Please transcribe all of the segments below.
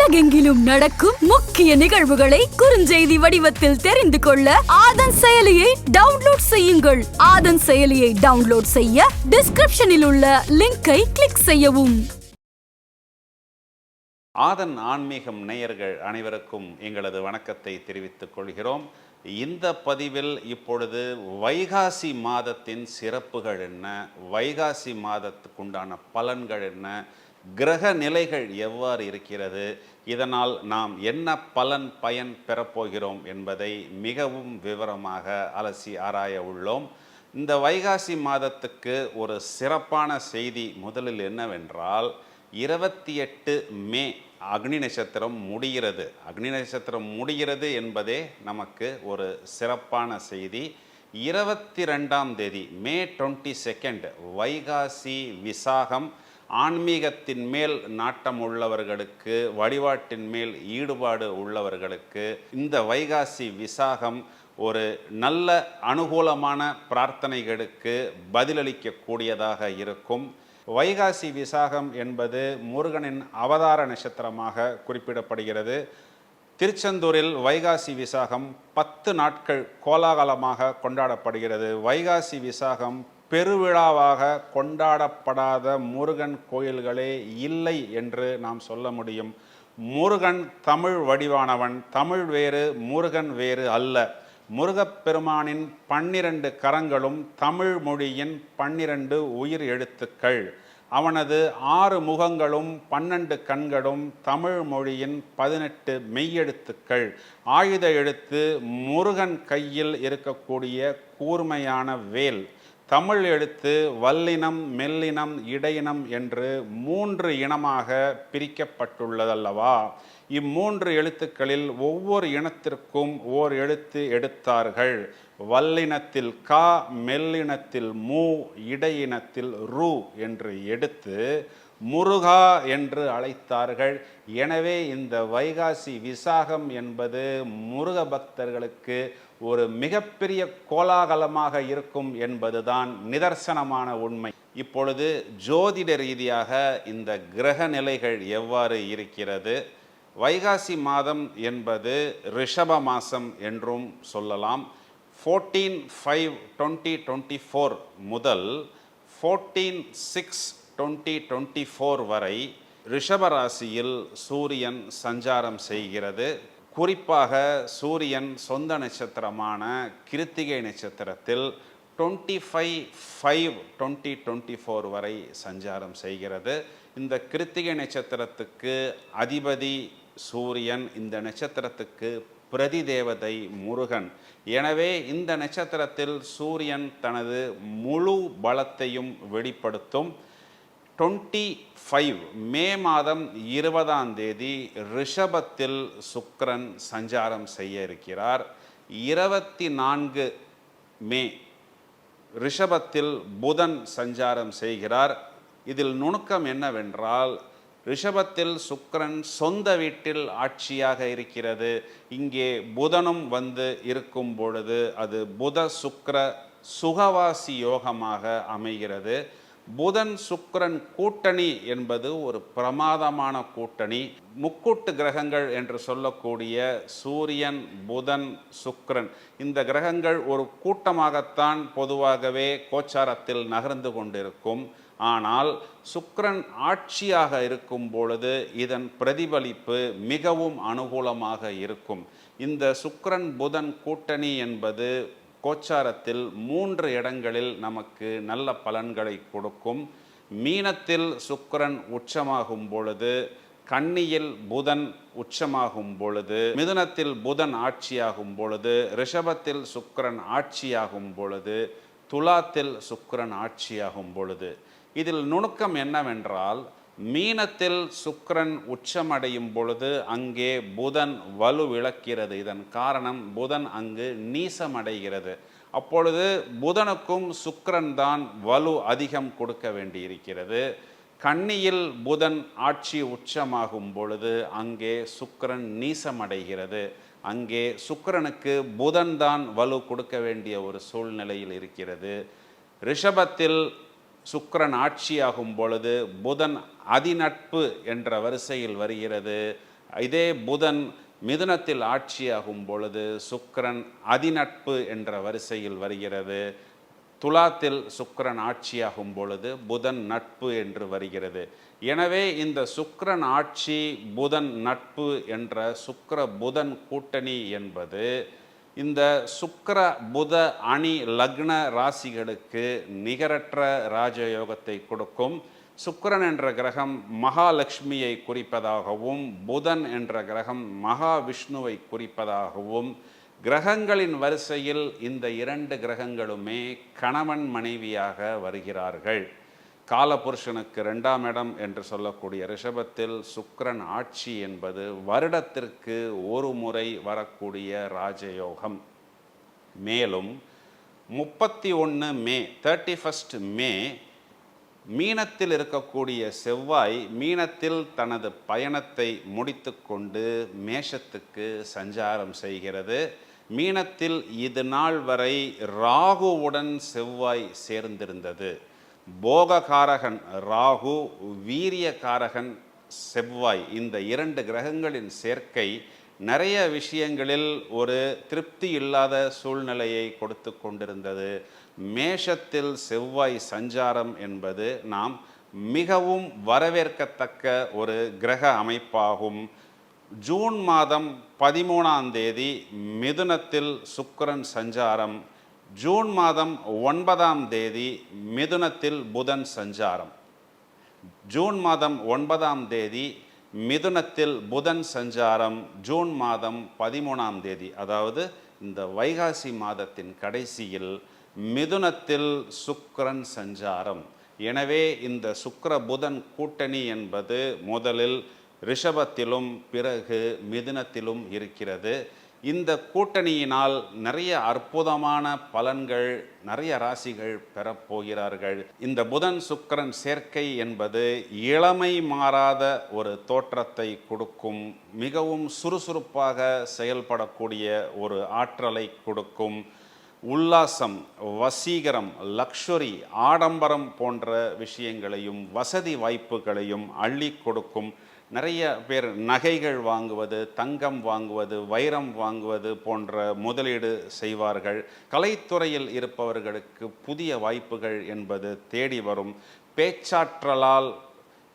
உலகெங்கிலும் நடக்கும் முக்கிய நிகழ்வுகளை குறுஞ்செய்தி வடிவத்தில் தெரிந்து கொள்ள ஆதன் செயலியை டவுன்லோட் செய்யுங்கள். ஆதன் செயலியை டவுன்லோட் செய்ய டிஸ்கிரிப்ஷனில் உள்ள லிங்கை கிளிக் செய்யவும். ஆதன் ஆன்மீகம் நேயர்கள் அனைவருக்கும் எங்களது வணக்கத்தை தெரிவித்துக் கொள்கிறோம். இந்த பதிவில் இப்பொழுது வைகாசி மாதத்தின் சிறப்புகள் என்ன, வைகாசி மாதத்துக்குண்டான பலன்கள் என்ன, கிரக நிலைகள் எவ்வாறு இருக்கிறது, இதனால் நாம் என்ன பலன் பயன் பெறப்போகிறோம் என்பதை மிகவும் விவரமாக அலசி ஆராய உள்ளோம். இந்த வைகாசி மாதத்துக்கு ஒரு சிறப்பான செய்தி முதலில் என்னவென்றால், 28 மே அக்னி நட்சத்திரம் முடிகிறது. அக்னி நட்சத்திரம் முடிகிறது என்பதே நமக்கு ஒரு சிறப்பான செய்தி. 22ஆம் தேதி மே 22 வைகாசி விசாகம். ஆன்மீகத்தின் மேல் நாட்டம் உள்ளவர்களுக்கு, வழிபாட்டின் மேல் ஈடுபாடு உள்ளவர்களுக்கு இந்த வைகாசி விசாகம் ஒரு நல்ல அனுகூலமான பிரார்த்தனைகளுக்கு பதிலளிக்கக்கூடியதாக இருக்கும். வைகாசி விசாகம் என்பது முருகனின் அவதார நட்சத்திரமாக குறிப்பிடப்படுகிறது. திருச்செந்தூரில் வைகாசி விசாகம் 10 நாட்கள் கோலாகலமாக கொண்டாடப்படுகிறது. வைகாசி விசாகம் பெருவிழாவாக கொண்டாடப்படாத முருகன் கோயில்களே இல்லை என்று நாம் சொல்ல முடியும். முருகன் தமிழ் வடிவானவன், தமிழ் வேறு முருகன் வேறு அல்ல. முருகப்பெருமானின் 12 கரங்களும் தமிழ் மொழியின் 12 உயிர் எழுத்துக்கள். அவனது 6 முகங்களும் 12 கண்களும் தமிழ் மொழியின் 18 மெய்யெழுத்துக்கள். ஆயுத எழுத்து முருகன் கையில் இருக்கக்கூடிய கூர்மையான வேல். தமிழ் எழுத்து வல்லினம், மெல்லினம், இடையினம் என்று 3 இனமாக பிரிக்கப்பட்டுள்ளதல்லவா? இம்மூன்று எழுத்துக்களில் ஒவ்வொரு இனத்திற்கும் ஓர் எழுத்து எடுத்தார்கள். வல்லினத்தில் கா, மெல்லினத்தில் மூ, இடையினத்தில் ரு என்று எடுத்து முருகா என்று அழைத்தார்கள். எனவே இந்த வைகாசி விசாகம் என்பது முருக பக்தர்களுக்கு ஒரு மிகப்பெரிய கோலாகலமாக இருக்கும் என்பதுதான் நிதர்சனமான உண்மை. இப்பொழுது ஜோதிட ரீதியாக இந்த கிரக நிலைகள் எவ்வாறு இருக்கிறது? வைகாசி மாதம் என்பது ரிஷப மாதம் என்றும் சொல்லலாம். 14/5/2024 முதல் 14/6/2024 வரை ரிஷபராசியில் சூரியன் சஞ்சாரம் செய்கிறது. குறிப்பாக சூரியன் சொந்த நட்சத்திரமான கிருத்திகை நட்சத்திரத்தில் 25/5/2024 வரை சஞ்சாரம் செய்கிறது. இந்த கிருத்திகை நட்சத்திரத்துக்கு அதிபதி சூரியன், இந்த நட்சத்திரத்துக்கு பிரதி தேவதை முருகன். எனவே இந்த நட்சத்திரத்தில் சூரியன் தனது முழு பலத்தையும் வெளிப்படுத்தும். 25 மே மாதம் 20ஆம் தேதி ரிஷபத்தில் சுக்கிரன் சஞ்சாரம் செய்ய இருக்கிறார். 24 மே ரிஷபத்தில் புதன் சஞ்சாரம் செய்கிறார். இதில் நுணுக்கம் என்னவென்றால், ரிஷபத்தில் சுக்கிரன் சொந்த வீட்டில் ஆட்சியாக இருக்கிறது. இங்கே புதனும் வந்து இருக்கும் பொழுது அது புத சுக்கிர சுகவாசி யோகமாக அமைகிறது. புதன் சுக்கிரன் கூட்டணி என்பது ஒரு பிரமாதமான கூட்டணி. முக்கூட்டு கிரகங்கள் என்று சொல்லக்கூடிய சூரியன், புதன், சுக்கிரன், இந்த கிரகங்கள் ஒரு கூட்டமாகத்தான் பொதுவாகவே கோச்சாரத்தில் நகர்ந்து கொண்டிருக்கும். ஆனால் சுக்கிரன் ஆட்சியாக இருக்கும் பொழுது இதன் பிரதிபலிப்பு மிகவும் அனுகூலமாக இருக்கும். இந்த சுக்கிரன் புதன் கூட்டணி என்பது கோச்சாரத்தில் 3 இடங்களில் நமக்கு நல்ல பலன்களை கொடுக்கும். மீனத்தில் சுக்கிரன் உச்சமாகும் பொழுது, கன்னியில் புதன் உச்சமாகும் பொழுது, மிதுனத்தில் புதன் ஆட்சியாகும் பொழுது, ரிஷபத்தில் சுக்கிரன் ஆட்சியாகும் பொழுது, துலாத்தில் சுக்கிரன் ஆட்சியாகும் பொழுது. இதில் நுணுக்கம் என்னவென்றால், மீனத்தில் சுக்கிரன் உச்சமடையும் பொழுது அங்கே புதன் வலுவிழக்கிறது. இதன் காரணம் புதன் அங்கு நீசமடைகிறது. அப்பொழுது புதனுக்கும் சுக்கிரன் தான் வலு அதிகம் கொடுக்க வேண்டியிருக்கிறது. கன்னியில் புதன் ஆட்சி உச்சமாகும் பொழுது அங்கே சுக்கிரன் நீசமடைகிறது. அங்கே சுக்கிரனுக்கு புதன் தான் வலு கொடுக்க வேண்டிய ஒரு சூழ்நிலையில் இருக்கிறது. ரிஷபத்தில் சுக்கிரன் ஆட்சியாகும் பொழுது புதன் அதிநட்பு என்ற வரிசையில் வருகிறது. இதே புதன் மிதுனத்தில் ஆட்சியாகும் பொழுது சுக்கிரன் அதிநட்பு என்ற வரிசையில் வருகிறது. துலாத்தில் சுக்கிரன் ஆட்சியாகும் பொழுது புதன் நட்பு என்று வருகிறது. எனவே இந்த சுக்கிரன் ஆட்சி புதன் நட்பு என்ற சுக்கிர புதன் கூட்டணி என்பது இந்த சுக்கிர புத அணி லக்ன ராசிகளுக்கு நிகரற்ற ராஜயோகத்தை கொடுக்கும். சுக்கிரன் என்ற கிரகம் மகாலட்சுமியை குறிப்பதாகவும் புதன் என்ற கிரகம் மகாவிஷ்ணுவை குறிப்பதாகவும், கிரகங்களின் வரிசையில் இந்த இரண்டு கிரகங்களுமே கணவன் மனைவியாக வருகிறார்கள். காலபுருஷனுக்கு 2ஆம் இடம் என்று சொல்லக்கூடிய ரிஷபத்தில் சுக்கிரன் ஆட்சி என்பது வருடத்திற்கு ஒரு முறை வரக்கூடிய ராஜயோகம். மேலும் 31 மே 31 மே மீனத்தில் இருக்கக்கூடிய செவ்வாய் மீனத்தில் தனது பயணத்தை முடித்து கொண்டு மேஷத்துக்கு சஞ்சாரம் செய்கிறது. மீனத்தில் இது நாள் வரை ராகுவுடன் செவ்வாய் சேர்ந்திருந்தது. போககாரகன் ராகு, வீரியகாரகன் செவ்வாய், இந்த 2 கிரகங்களின் சேர்க்கை நிறைய விஷயங்களில் ஒரு திருப்தி இல்லாத சூழ்நிலையை கொடுத்து கொண்டிருந்தது. மேஷத்தில் செவ்வாய் சஞ்சாரம் என்பது நாம் மிகவும் வரவேற்கத்தக்க ஒரு கிரக அமைப்பாகும். ஜூன் மாதம் 13ஆம் தேதி மிதுனத்தில் சுக்கிரன் சஞ்சாரம், ஜூன் மாதம் 9ஆம் தேதி மிதுனத்தில் புதன் சஞ்சாரம். ஜூன் மாதம் 9ஆம் தேதி மிதுனத்தில் புதன் சஞ்சாரம், ஜூன் மாதம் 13ஆம் தேதி, அதாவது இந்த வைகாசி மாதத்தின் கடைசியில் மிதுனத்தில் சுக்கிரன் சஞ்சாரம். எனவே இந்த சுக்கிர புதன் கூட்டணி என்பது முதலில் ரிஷபத்திலும் பிறகு மிதுனத்திலும் இருக்கிறது. இந்த கூட்டணியினால் நிறைய அற்புதமான பலன்கள் நிறைய ராசிகள் பெறப்போகிறார்கள். இந்த புதன் சுக்கிரன் சேர்க்கை என்பது இளமை மாறாத ஒரு தோற்றத்தை கொடுக்கும், மிகவும் சுறுசுறுப்பாக செயல்படக்கூடிய ஒரு ஆற்றலை கொடுக்கும். உல்லாசம், வசீகரம், லக்ஷுரி, ஆடம்பரம் போன்ற விஷயங்களையும் வசதி வாய்ப்புகளையும் அள்ளி கொடுக்கும். நிறைய பேர் நகைகள் வாங்குவது, தங்கம் வாங்குவது, வைரம் வாங்குவது போன்ற முதலீடு செய்வார்கள். கலைத்துறையில் இருப்பவர்களுக்கு புதிய வாய்ப்புகள் என்பது தேடி வரும். பேச்சாற்றலால்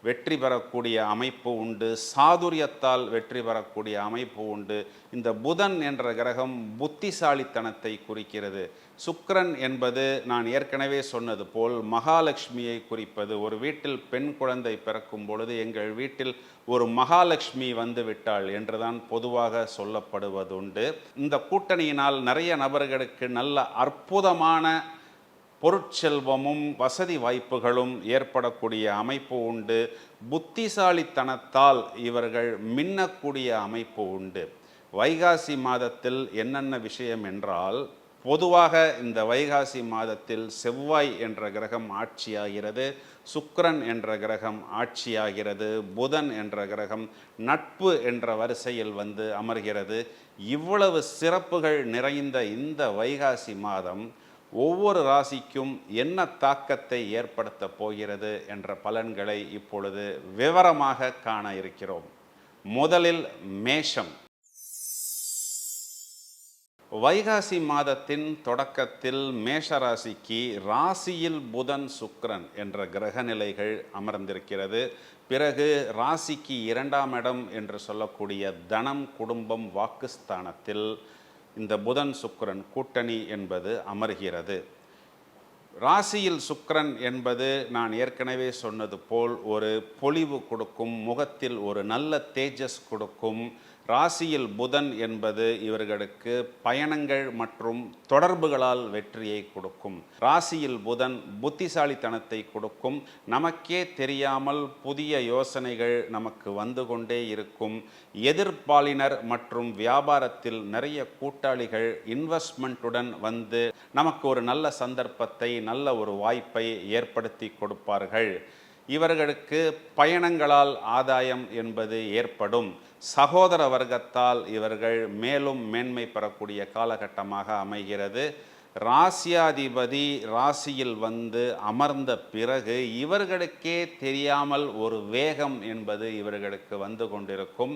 வெற்றி பெறக்கூடிய அமைப்பு உண்டு, சாதுரியத்தால் வெற்றி பெறக்கூடிய அமைப்பு உண்டு. இந்த புதன் என்ற கிரகம் புத்திசாலித்தனத்தை குறிக்கிறது. சுக்கிரன் என்பது நான் ஏற்கனவே சொன்னது போல் மகாலட்சுமியை குறிப்பது. ஒரு வீட்டில் பெண் குழந்தை பிறக்கும் பொழுது எங்கள் வீட்டில் ஒரு மகாலட்சுமி வந்து விட்டாள் என்றுதான் பொதுவாக சொல்லப்படுவதுண்டு. இந்த கூட்டணியினால் நிறைய நபர்களுக்கு நல்ல அற்புதமான பொருட்செல்வமும் வசதி வாய்ப்புகளும் ஏற்படக்கூடிய அமைப்பு உண்டு. புத்திசாலித்தனத்தால் இவர்கள் மின்னக்கூடிய அமைப்பு உண்டு. வைகாசி மாதத்தில் என்னென்ன விஷயம் என்றால், பொதுவாக இந்த வைகாசி மாதத்தில் செவ்வாய் என்ற கிரகம் ஆட்சியாகிறது, சுக்கிரன் என்ற கிரகம் ஆட்சியாகிறது, புதன் என்ற கிரகம் நட்பு என்ற வரிசையில் வந்து அமர்கிறது. இவ்வளவு சிறப்புகள் நிறைந்த இந்த வைகாசி மாதம் ஒவ்வொரு ராசிக்கும் என்ன தாக்கத்தை ஏற்படுத்த போகிறது என்ற பலன்களை இப்பொழுது விவரமாக காண இருக்கிறோம். முதலில் மேஷம். வைகாசி மாதத்தின் தொடக்கத்தில் மேஷராசிக்கு ராசியில் புதன் சுக்கிரன் என்ற கிரகநிலைகள் அமர்ந்திருக்கிறது. பிறகு ராசிக்கு 2ஆம் இடம் என்று சொல்லக்கூடிய தனம், குடும்பம், வாக்குஸ்தானத்தில் இந்த புதன் சுக்கிரன் கூட்டணி என்பது அமர்கிறது. ராசியில் சுக்கிரன் என்பது நான் ஏற்கனவே சொன்னது போல் ஒரு பொலிவு கொடுக்கும், முகத்தில் ஒரு நல்ல தேஜஸ் கொடுக்கும். ராசியில் புதன் என்பது இவர்களுக்கு பயணங்கள் மற்றும் தொடர்புகளால் வெற்றியை கொடுக்கும். ராசியில் புதன் புத்திசாலித்தனத்தை கொடுக்கும். நமக்கே தெரியாமல் புதிய யோசனைகள் நமக்கு வந்து கொண்டே இருக்கும். எதிர்ப்பாளினர் மற்றும் வியாபாரத்தில் நிறைய கூட்டாளிகள் இன்வெஸ்ட்மெண்ட்டுடன் வந்து நமக்கு ஒரு நல்ல சந்தர்ப்பத்தை, நல்ல ஒரு வாய்ப்பை ஏற்படுத்தி கொடுப்பார்கள். இவர்களுக்கு பயணங்களால் ஆதாயம் என்பது ஏற்படும். சகோதர வர்க்கத்தால் இவர்கள் மேலும் மேன்மை பெறக்கூடிய காலகட்டமாக அமைகிறது. ராசியாதிபதி ராசியில் வந்து அமர்ந்த பிறகு இவர்களுக்கே தெரியாமல் ஒரு வேகம் என்பது இவர்களுக்கு வந்து கொண்டிருக்கும்.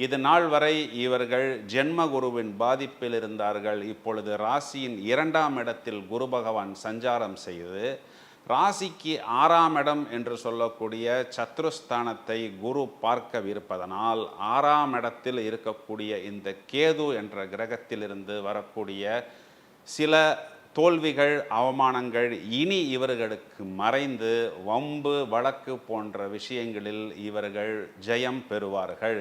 இது நாள் வரை இவர்கள் ஜென்மகுருவின் பாதிப்பில் இருந்தார்கள். இப்பொழுது ராசியின் 2ஆம் இடத்தில் குரு பகவான் சஞ்சாரம் செய்து ராசிக்கு 6ஆம் இடம் என்று சொல்லக்கூடிய சத்ருஸ்தானத்தை குரு பார்க்கவிருப்பதனால் 6ஆம் இடத்தில் இருக்கக்கூடிய இந்த கேது என்ற கிரகத்திலிருந்து வரக்கூடிய சில தோல்விகள், அவமானங்கள் இனி இவர்களுக்கு மறைந்து வம்பு வழக்கு போன்ற விஷயங்களில் இவர்கள் ஜெயம் பெறுவார்கள்.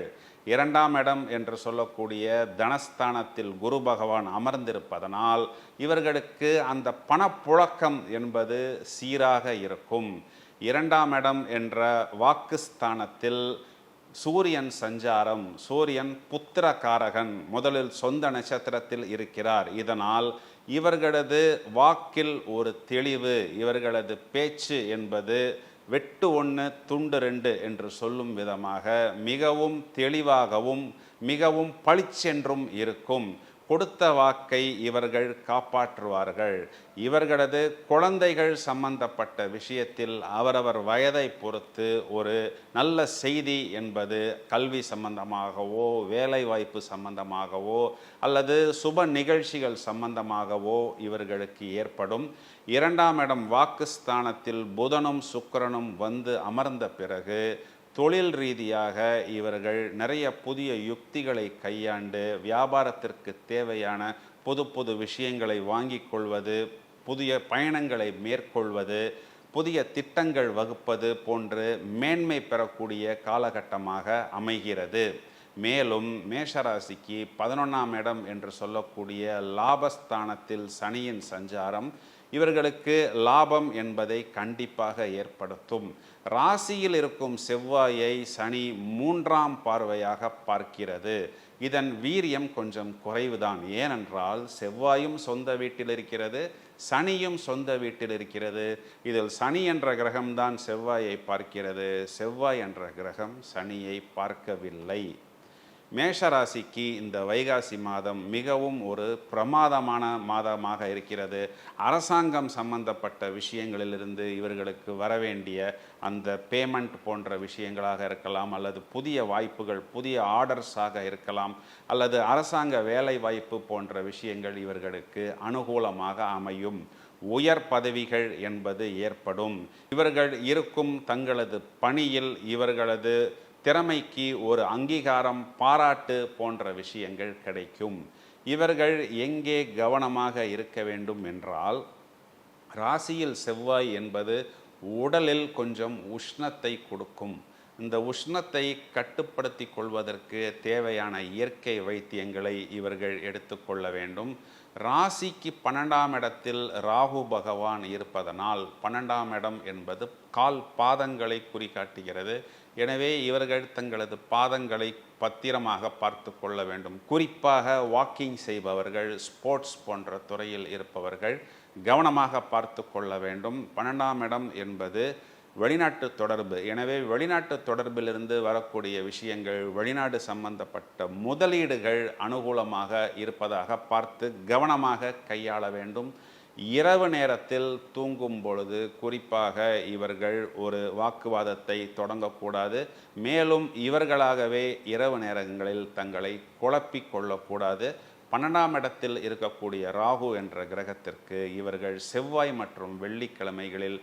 2ஆம் இடம் என்று சொல்லக்கூடிய தனஸ்தானத்தில் குரு பகவான் அமர்ந்திருப்பதனால் இவர்களுக்கு அந்த பணப்புழக்கம் என்பது சீராக இருக்கும். 2ஆம் இடம் என்ற வாக்குஸ்தானத்தில் சூரியன் சஞ்சாரம். சூரியன் புத்திரகாரகன், முதலில் சொந்த நட்சத்திரத்தில் இருக்கிறார். இதனால் இவர்களது வாக்கில் ஒரு தெளிவு, இவர்களது பேச்சு என்பது வெட்டு 1 துண்டு 2 என்று சொல்லும் விதமாக மிகவும் தெளிவாகவும் மிகவும் பளிச்சென்றும் இருக்கும். கொடுத்த வாக்கை இவர்கள் காப்பாற்றுவார்கள். இவர்களது குழந்தைகள் சம்பந்தப்பட்ட விஷயத்தில் அவரவர் வயதை பொறுத்து ஒரு நல்ல செய்தி என்பது கல்வி சம்பந்தமாகவோ, வேலைவாய்ப்பு சம்பந்தமாகவோ அல்லது சுப நிகழ்ச்சிகள் சம்பந்தமாகவோ இவர்களுக்கு ஏற்படும். 2ஆம் இடம் வாக்குஸ்தானத்தில் புதனும் சுக்கிரனும் வந்து அமர்ந்த பிறகு தொழில் ரீதியாக இவர்கள் நிறைய புதிய யுக்திகளை கையாண்டு வியாபாரத்திற்கு தேவையான புது புது விஷயங்களை வாங்கி கொள்வது, புதிய பயணங்களை மேற்கொள்வது, புதிய திட்டங்கள் வகுப்பது போன்று மேன்மை பெறக்கூடிய காலகட்டமாக அமைகிறது. மேலும் மேஷராசிக்கு 11ஆம் இடம் என்று சொல்லக்கூடிய லாபஸ்தானத்தில் சனியின் சஞ்சாரம் இவர்களுக்கு லாபம் என்பதை கண்டிப்பாக ஏற்படுத்தும். ராசியில் இருக்கும் செவ்வாயை சனி 3ஆம் பார்வையாக பார்க்கிறது. இதன் வீரியம் கொஞ்சம் குறைவுதான். ஏனென்றால் செவ்வாயும் சொந்த வீட்டில் இருக்கிறது, சனியும் சொந்த வீட்டில் இருக்கிறது. இதில் சனி என்ற கிரகம்தான் செவ்வாயை பார்க்கிறது, செவ்வாய் என்ற கிரகம் சனியை பார்க்கவில்லை. மேஷராசிக்கு இந்த வைகாசி மாதம் மிகவும் ஒரு பிரமாதமான மாதமாக இருக்கிறது. அரசாங்கம் சம்பந்தப்பட்ட விஷயங்களிலிருந்து இவர்களுக்கு வரவேண்டிய அந்த பேமெண்ட் போன்ற விஷயங்களாக இருக்கலாம், அல்லது புதிய வாய்ப்புகள், புதிய ஆர்டர்ஸாக இருக்கலாம், அல்லது அரசாங்க வேலை வாய்ப்பு போன்ற விஷயங்கள் இவர்களுக்கு அனுகூலமாக அமையும். உயர் பதவிகள் என்பது ஏற்படும். இவர்கள் இருக்கும் தங்களது பணியில் இவர்களது திறமைக்கு ஒரு அங்கீகாரம், பாராட்டு போன்ற விஷயங்கள் கிடைக்கும். இவர்கள் எங்கே கவனமாக இருக்க வேண்டும் என்றால், ராசியில் செவ்வாய் என்பது உடலில் கொஞ்சம் உஷ்ணத்தை கொடுக்கும். இந்த உஷ்ணத்தை கட்டுப்படுத்தி கொள்வதற்கு தேவையான இயற்கை வைத்தியங்களை இவர்கள் எடுத்துக்கொள்ள வேண்டும். ராசிக்கு 12ஆம் இடத்தில் ராகு பகவான் இருப்பதனால் 12ஆம் இடம் என்பது கால் பாதங்களை குறிகாட்டுகிறது. எனவே இவர்கள் தங்களது பாதங்களை பத்திரமாக பார்த்து கொள்ள வேண்டும். குறிப்பாக வாக்கிங் செய்பவர்கள், ஸ்போர்ட்ஸ் போன்ற துறையில் இருப்பவர்கள் கவனமாக பார்த்து கொள்ள வேண்டும். 12ஆம் இடம் என்பது வெளிநாட்டு தொடர்பு. எனவே வெளிநாட்டு தொடர்பிலிருந்து வரக்கூடிய விஷயங்கள், வெளிநாடு சம்பந்தப்பட்ட முதலீடுகள் அனுகூலமாக இருப்பதாக பார்த்து கவனமாக கையாள வேண்டும். இரவு நேரத்தில் தூங்கும் பொழுது குறிப்பாக இவர்கள் ஒரு வாக்குவாதத்தை தொடங்கக்கூடாது. மேலும் இவர்களாகவே இரவு நேரங்களில் தங்களை குழப்பிக் கொள்ளக்கூடாது. 12ஆம் இடத்தில் இருக்கக்கூடிய ராகு என்ற கிரகத்திற்கு இவர்கள் செவ்வாய் மற்றும் வெள்ளிக்கிழமைகளில்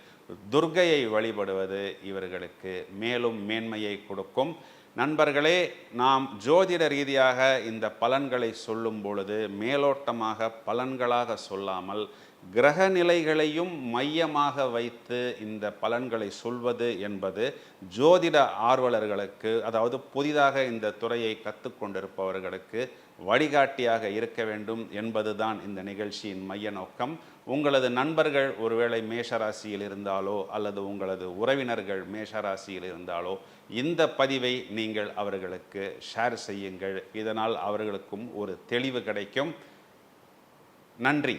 துர்க்கையை வழிபடுவது இவர்களுக்கு மேலும் மேன்மையை கொடுக்கும். நண்பர்களே, நாம் ஜோதிட ரீதியாக இந்த பலன்களை சொல்லும் பொழுது மேலோட்டமாக பலன்களாக சொல்லாமல் கிரக நிலைகளையும் மையமாக வைத்து இந்த பலன்களை சொல்வது என்பது ஜோதிட ஆர்வலர்களுக்கு, அதாவது புதிதாக இந்த துறையை கற்றுக்கொண்டிருப்பவர்களுக்கு வழிகாட்டியாக இருக்க வேண்டும் என்பதுதான் இந்த நிகழ்ச்சியின் மைய நோக்கம். உங்களது நண்பர்கள் ஒருவேளை மேஷராசியில் இருந்தாலோ அல்லது உங்களது உறவினர்கள் மேஷராசியில் இருந்தாலோ இந்த பதிவை நீங்கள் அவர்களுக்கு ஷேர் செய்யுங்கள். இதனால் அவர்களுக்கும் ஒரு தெளிவு கிடைக்கும். நன்றி.